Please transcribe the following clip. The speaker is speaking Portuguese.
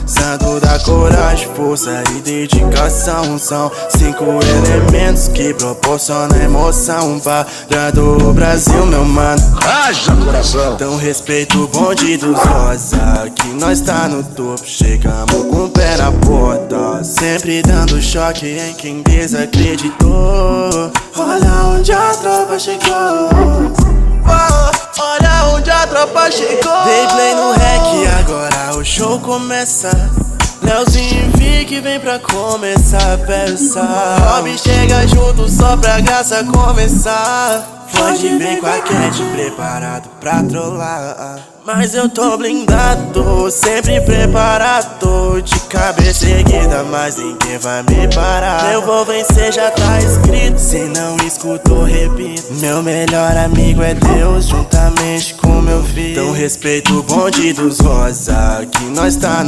Santo da coragem, força e dedicação. São 5 elementos que proporcionam emoção. Parando o Brasil, meu mano. Haja coração. Então respeito o bonde dos rosa, que nós tá no topo. Chegamos com o pé na porta, sempre dando choque em quem desacreditou. Olha onde a tropa chegou. Olha onde a tropa chegou. Dei play no rec, agora o show começa. Leozinho e Vic vem pra começar a peça. Rob chega junto só pra graça começar. Pode vir com a Cat preparado pra trollar. Mas eu tô blindado, sempre preparado. De cabeça erguida, mas ninguém vai me parar. Eu vou vencer, já tá escrito. Se não escutou, repito. Meu melhor amigo é Deus, juntamente com meu filho. Então respeito o bonde dos rosa, que nós tá no